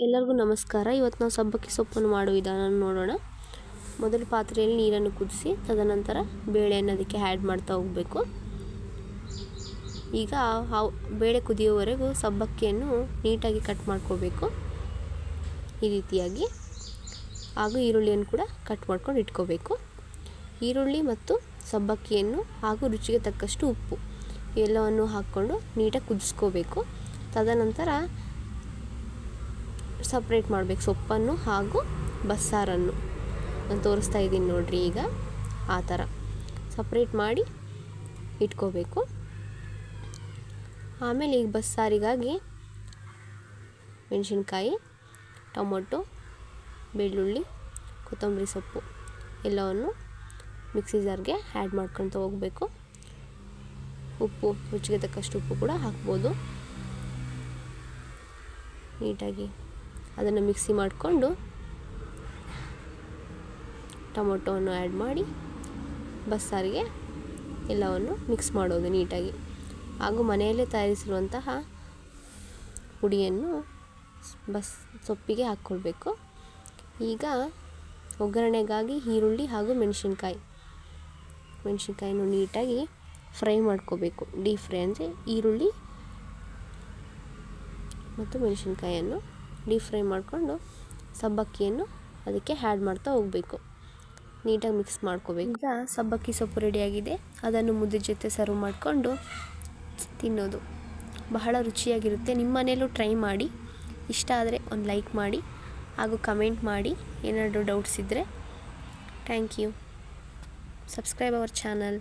ಎಲ್ಲರಿಗೂ ನಮಸ್ಕಾರ. ಇವತ್ತು ನಾವು ಸಬ್ಬಕ್ಕಿ ಸೊಪ್ಪನ್ನು ಮಾಡುವ ವಿಧಾನ ನೋಡೋಣ. ಮೊದಲು ಪಾತ್ರೆಯಲ್ಲಿ ನೀರನ್ನು ಕುದಿಸಿ ತದನಂತರ ಬೇಳೆಯನ್ನು ಅದಕ್ಕೆ ಆ್ಯಡ್ ಮಾಡ್ತಾ ಹೋಗಬೇಕು. ಈಗ ಬೇಳೆ ಕುದಿಯುವವರೆಗೂ ಸಬ್ಬಕ್ಕಿಯನ್ನು ನೀಟಾಗಿ ಕಟ್ ಮಾಡ್ಕೋಬೇಕು ಈ ರೀತಿಯಾಗಿ. ಹಾಗೂ ಈರುಳ್ಳಿಯನ್ನು ಕೂಡ ಕಟ್ ಮಾಡ್ಕೊಂಡು ಇಟ್ಕೋಬೇಕು. ಈರುಳ್ಳಿ ಮತ್ತು ಸಬ್ಬಕ್ಕಿಯನ್ನು ಹಾಗೂ ರುಚಿಗೆ ತಕ್ಕಷ್ಟು ಉಪ್ಪು ಎಲ್ಲವನ್ನು ಹಾಕ್ಕೊಂಡು ನೀಟಾಗಿ ಕುದಿಸ್ಕೋಬೇಕು. ತದನಂತರ ಸಪ್ರೇಟ್ ಮಾಡಬೇಕು ಸೊಪ್ಪನ್ನು ಹಾಗೂ ಬಸ್ಸಾರನ್ನು. ನಾನು ತೋರಿಸ್ತಾ ಇದ್ದೀನಿ ನೋಡಿರಿ. ಈಗ ಆ ಥರ ಸಪ್ರೇಟ್ ಮಾಡಿ ಇಟ್ಕೋಬೇಕು. ಆಮೇಲೆ ಈಗ ಬಸ್ಸಾರಿಗಾಗಿ ಮೆಣಸಿನ್ಕಾಯಿ, ಟೊಮೊಟೊ, ಬೆಳ್ಳುಳ್ಳಿ, ಕೊತ್ತಂಬರಿ ಸೊಪ್ಪು ಎಲ್ಲವನ್ನು ಮಿಕ್ಸಿ ಜಾರ್ಗೆ ಆ್ಯಡ್ ಮಾಡ್ಕೊಳ್ತಾ ಹೋಗಬೇಕು. ಉಪ್ಪು ರುಚಿಗೆ ತಕ್ಕಷ್ಟು ಉಪ್ಪು ಕೂಡ ಹಾಕ್ಬೋದು. ನೀಟಾಗಿ ಅದನ್ನು ಮಿಕ್ಸಿ ಮಾಡಿಕೊಂಡು ಟೊಮೊಟೊವನ್ನು ಆ್ಯಡ್ ಮಾಡಿ ಬಸ್ಸಾರಿಗೆ ಎಲ್ಲವನ್ನು ಮಿಕ್ಸ್ ಮಾಡೋದು ನೀಟಾಗಿ. ಹಾಗೂ ಮನೆಯಲ್ಲೇ ತಯಾರಿಸಿರುವಂತಹ ಪುಡಿಯನ್ನು ಸೊಪ್ಪಿಗೆ ಹಾಕ್ಕೊಳ್ಬೇಕು. ಈಗ ಒಗ್ಗರಣೆಗಾಗಿ ಈರುಳ್ಳಿ ಹಾಗೂ ಮೆಣಸಿನ್ಕಾಯಿಯನ್ನು ನೀಟಾಗಿ ಫ್ರೈ ಮಾಡ್ಕೋಬೇಕು. ಡೀಪ್ ಫ್ರೈ ಅಂದರೆ ಈರುಳ್ಳಿ ಮತ್ತು ಮೆಣಸಿನ್ಕಾಯಿಯನ್ನು ಡೀಪ್ ಫ್ರೈ ಮಾಡಿಕೊಂಡು ಸಬ್ಬಕ್ಕಿಯನ್ನು ಅದಕ್ಕೆ ಆ್ಯಡ್ ಮಾಡ್ತಾ ಹೋಗಬೇಕು. ನೀಟಾಗಿ ಮಿಕ್ಸ್ ಮಾಡ್ಕೋಬೇಕು. ಈಗ ಸಬ್ಬಕ್ಕಿ ಸೊಪ್ಪು ರೆಡಿಯಾಗಿದೆ. ಅದನ್ನು ಮುದ್ದೆ ಜೊತೆ ಸರ್ವ್ ಮಾಡಿಕೊಂಡು ತಿನ್ನೋದು ಬಹಳ ರುಚಿಯಾಗಿರುತ್ತೆ. ನಿಮ್ಮ ಮನೆಯಲ್ಲೂ ಟ್ರೈ ಮಾಡಿ. ಇಷ್ಟ ಆದರೆ ಒಂದು ಲೈಕ್ ಮಾಡಿ ಹಾಗೂ ಕಮೆಂಟ್ ಮಾಡಿ. ಏನಾದರೂ ಡೌಟ್ಸ್ ಇದ್ದರೆ thank you. Subscribe our channel.